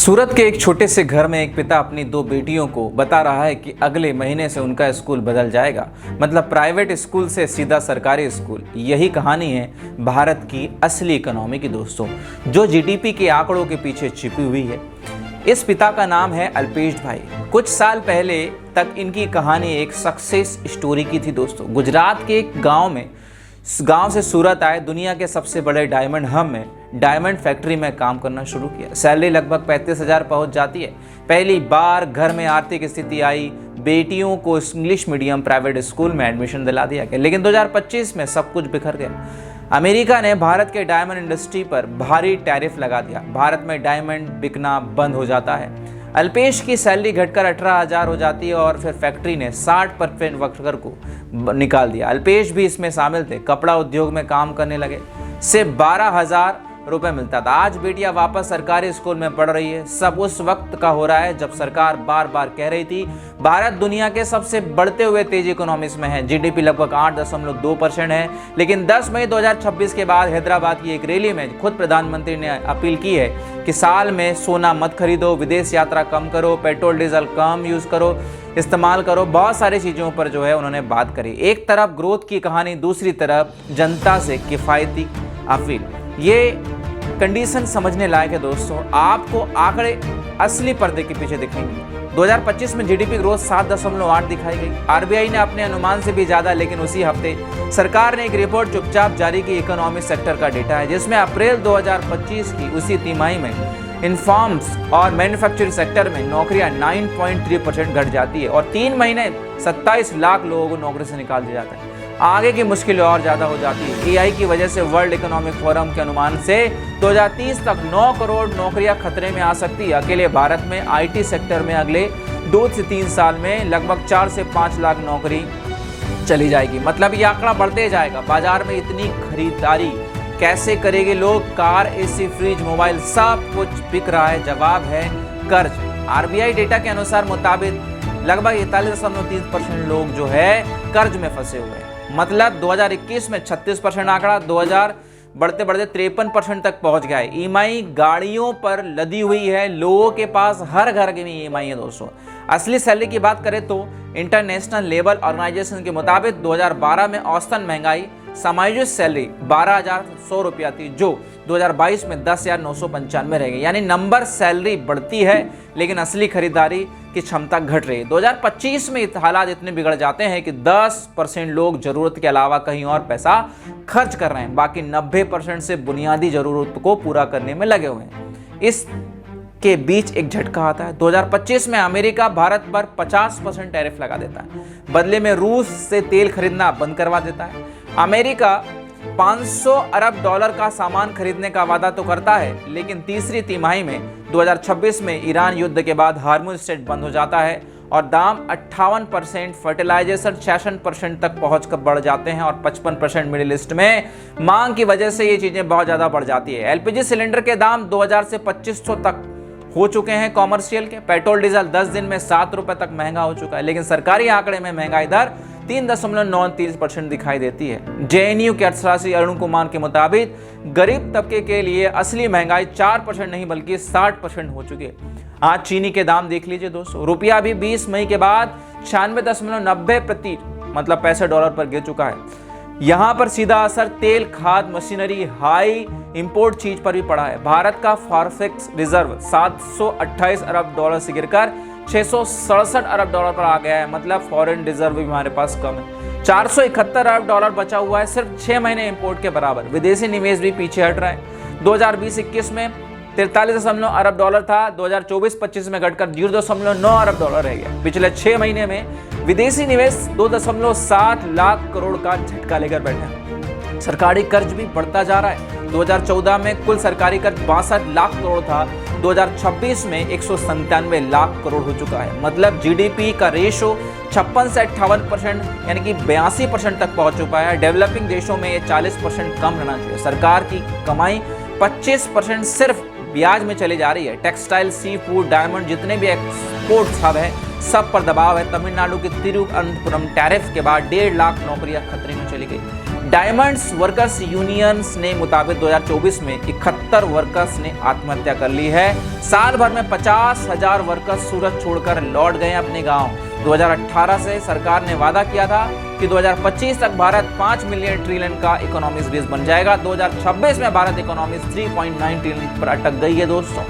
सूरत के एक छोटे से घर में एक पिता अपनी दो बेटियों को बता रहा है कि अगले महीने से उनका स्कूल बदल जाएगा। मतलब प्राइवेट स्कूल से सीधा सरकारी स्कूल। यही कहानी है भारत की असली इकोनॉमी की दोस्तों, जो जीडीपी के आंकड़ों के पीछे छिपी हुई है। इस पिता का नाम है अल्पेश भाई। कुछ साल पहले तक इनकी कहानी एक सक्सेस स्टोरी की थी दोस्तों। गुजरात के एक गांव से सूरत आए, दुनिया के सबसे बड़े डायमंड हब में डायमंड फैक्ट्री में काम करना शुरू किया। सैलरी लगभग 35,000 पहुंच जाती है। पहली बार घर में आर्थिक स्थिति आई, बेटियों को इंग्लिश मीडियम प्राइवेट स्कूल में एडमिशन दिला दिया गया। लेकिन 2025 में सब कुछ बिखर गया। अमेरिका ने भारत के डायमंड इंडस्ट्री पर भारी टैरिफ लगा दिया। भारत में डायमंड बिकना बंद हो जाता है। अल्पेश की सैलरी घटकर 18,000 हो जाती है और फिर फैक्ट्री ने 60% वर्कर को निकाल दिया। अल्पेश भी इसमें शामिल थे। कपड़ा उद्योग में काम करने लगे। सिर्फ 12,000 रुपए मिलता था। आज बेटियां वापस सरकारी स्कूल में पढ़ रही है। सब उस वक्त का हो रहा है जब सरकार बार बार कह रही थी भारत दुनिया के सबसे बढ़ते हुए तेज इकोनॉमीज में है। जीडीपी लगभग 8.2% है। लेकिन 10 मई 2026 के बाद हैदराबाद की एक रैली में खुद प्रधानमंत्री ने अपील की है कि साल में सोना मत खरीदो, विदेश यात्रा कम करो, पेट्रोल डीजल कम यूज करो, इस्तेमाल करो। बहुत सारी चीज़ों पर जो है उन्होंने बात करी। एक तरफ ग्रोथ की कहानी, दूसरी तरफ जनता से किफ़ायती अपील। ये कंडीशन समझने लायक है दोस्तों। आपको आंकड़े असली पर्दे के पीछे दिखेंगे। 2025 में जीडीपी ग्रोथ 7.8 दिखाई गई। आरबीआई ने अपने अनुमान से भी ज्यादा। लेकिन उसी हफ्ते सरकार ने एक रिपोर्ट चुपचाप जारी की। इकोनॉमिक सेक्टर का डेटा है जिसमें अप्रैल 2025 की उसी तिमाही में इन्फॉर्म्स और मैन्युफैक्चरिंग सेक्टर में नौकरियां 9.3% घट जाती है और 3 महीने 27 लाख लोगों को नौकरी से निकाल दिया जाता है। आगे की मुश्किलें और ज्यादा हो जाती है। एआई की वजह से वर्ल्ड इकोनॉमिक फोरम के अनुमान से 2030 तक 9 करोड़ नौकरियां खतरे में आ सकती है। अकेले भारत में आईटी सेक्टर में अगले 2 से 3 साल में लगभग 4 से 5 लाख नौकरी चली जाएगी। मतलब ये आंकड़ा बढ़ते जाएगा। बाजार में इतनी खरीदारी कैसे करेंगे लोग? कार, एसी, फ्रिज, मोबाइल सब कुछ बिक रहा है। जवाब है कर्ज। आरबीआई डेटा के अनुसार मुताबिक लगभग 41.3% लोग जो है कर्ज में फंसे हुए हैं। मतलब 2021 में 36% आंकड़ा 2000 बढ़ते बढ़ते 53% तक पहुंच गया है। ईएमआई गाड़ियों पर लदी हुई है। लोगों के पास हर घर के में ईएमआई है दोस्तों। असली सैलरी की बात करें तो इंटरनेशनल लेबर ऑर्गेनाइजेशन के मुताबिक 2012 में औसतन महंगाई समायोजित सैलरी 12,100 रुपया थी, जो 2022 में 10,995 रह गई। यानी नंबर सैलरी बढ़ती है लेकिन असली खरीदारी की क्षमता घट रही है। 2025 में हालात इतने बिगड़ जाते हैं कि 10% लोग जरूरत के अलावा कहीं और पैसा खर्च कर रहे हैं। बाकी 90% से बुनियादी जरूरत को पूरा करने में लगे हुए हैं। इस के बीच एक झटका आता है। 2025 में अमेरिका भारत पर 50% टैरिफ लगा देता है। बदले में रूस से तेल खरीदना बंद करवा देता है। अमेरिका 500 अरब डॉलर का सामान खरीदने का वादा तो करता है, लेकिन तीसरी तिमाही में 2026 में ईरान युद्ध के बाद हार्मुज स्ट्रेट बंद हो जाता है और दाम 58%, फर्टिलाइजेशन 66% तक पहुंचकर बढ़ जाते हैं और 55% मिडिल ईस्ट में मांग की वजह से ये चीजें बहुत ज्यादा बढ़ जाती है। एलपीजी सिलेंडर के दाम 2000 से 2500 तक हो चुके हैं कॉमर्शियल के। पेट्रोल डीजल 10 दिन में 7 रुपए तक महंगा हो चुका है। लेकिन सरकारी आंकड़े में महंगाई दर 3.93% दिखाई देती है। जेएनयू के अर्थशास्त्री अरुण कुमार के मुताबिक गरीब तबके के लिए असली महंगाई 4% नहीं बल्कि 60% हो चुकी है। आज चीनी के दाम देख लीजिए दोस्तों। रुपया भी 20 मई के बाद 96.90 मतलब $65 पर गिर चुका है। यहां पर सीधा असर तेल, खाद, मशीनरी, हाई इंपोर्ट चीज पर भी पड़ा है। भारत का फॉरेक्स रिजर्व 728 अरब डॉलर से गिरकर 667 अरब डॉलर पर आ गया है। मतलब फॉरेन रिजर्व भी हमारे पास कम है। 471 अरब डॉलर बचा हुआ है, सिर्फ 6 महीने इंपोर्ट के बराबर। विदेशी निवेश भी पीछे हट रहा है। 2020-21 में 43.9 अरब डॉलर था, 2024-25 में घटकर 0.9 अरब डॉलर रह गया। पिछले 6 महीने में विदेशी निवेश 2.7 लाख करोड़ का झटका लेकर बैठा। सरकारी कर्ज भी बढ़ता जा रहा है। 2014 में कुल सरकारी कर्ज 62 लाख करोड़ था, 2026 में 197 लाख करोड़ हो चुका है। मतलब जीडीपी का रेशो 56 से 58% यानी कि 82% तक पहुंच चुका है। डेवलपिंग देशों में ये 40% कम रहना चाहिए। सरकार की कमाई 25% सिर्फ ब्याज में चली जा रही है। टेक्सटाइल, सी फूड, डायमंड जितने भी एक्सपोर्ट हब है सब पर दबाव है। तमिलनाडु के तिरुवनंतपुरम टैरिफ के बाद 1.5 लाख नौकरियां खतरे में चली गई। डायमंड्स वर्कर्स यूनियंस ने मुताबिक 2024 में 71 वर्कर्स ने आत्महत्या कर ली है। साल भर में 50,000 वर्कर्स सूरत छोड़कर लौट गए अपने गांव। 2018 से सरकार ने वादा किया था कि 2025 तक भारत 5 मिलियन ट्रिलियन का इकोनॉमिक बेस बन जाएगा। 2026 में भारत इकोनॉमी 3.9 ट्रिलियन पर अटक गई है दोस्तों।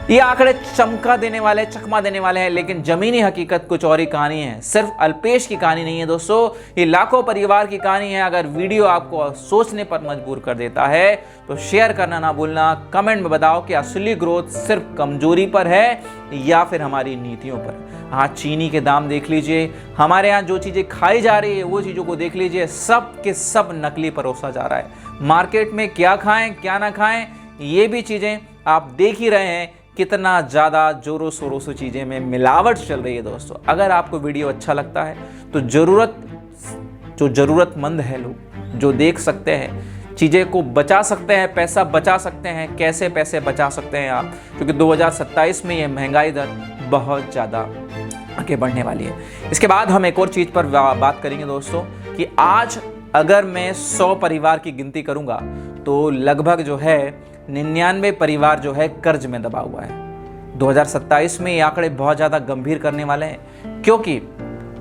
ये आंकड़े चमका देने वाले, चकमा देने वाले हैं, लेकिन जमीनी हकीकत कुछ और ही कहानी है। सिर्फ अल्पेश की कहानी नहीं है दोस्तों, ये लाखों परिवार की कहानी है। अगर वीडियो आपको सोचने पर मजबूर कर देता है तो शेयर करना ना भूलना। कमेंट में बताओ कि असली ग्रोथ सिर्फ कमजोरी पर है या फिर हमारी नीतियों पर। हाँ, चीनी के दाम देख लीजिए, हमारे यहाँ जो चीजें खाई जा रही है वो चीजों को देख लीजिए, सब के सब नकली परोसा जा रहा है। मार्केट में क्या खाएं क्या ना खाएं ये भी चीजें आप देख ही रहे हैं, कितना ज़्यादा जोरों शोरों से चीज़ें में मिलावट चल रही है दोस्तों। अगर आपको वीडियो अच्छा लगता है तो जो ज़रूरतमंद है लोग जो देख सकते हैं, चीज़ें को बचा सकते हैं, पैसा बचा सकते हैं, कैसे पैसे बचा सकते हैं आप, क्योंकि 2027 में ये महंगाई दर बहुत ज़्यादा आगे बढ़ने वाली है। इसके बाद हम एक और चीज़ पर बात करेंगे दोस्तों कि आज अगर मैं 100 परिवार की गिनती करूँगा तो लगभग जो है 99 परिवार जो है कर्ज में दबा हुआ है। 2027 में ये आंकड़े बहुत ज़्यादा गंभीर करने वाले हैं, क्योंकि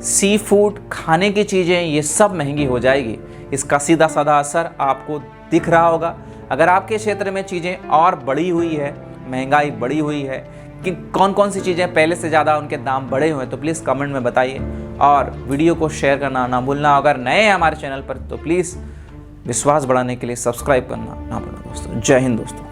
सी फूड, खाने की चीज़ें, ये सब महंगी हो जाएगी। इसका सीधा साधा असर आपको दिख रहा होगा। अगर आपके क्षेत्र में चीज़ें और बढ़ी हुई है, महंगाई बढ़ी हुई है, कि कौन कौन सी चीज़ें पहले से ज़्यादा उनके दाम बढ़े हुए हैं, तो प्लीज़ कमेंट में बताइए और वीडियो को शेयर करना ना भूलना। अगर नए हैं हमारे चैनल पर तो प्लीज़ विश्वास बढ़ाने के लिए सब्सक्राइब करना ना भूलना दोस्तों। जय हिंद दोस्तों।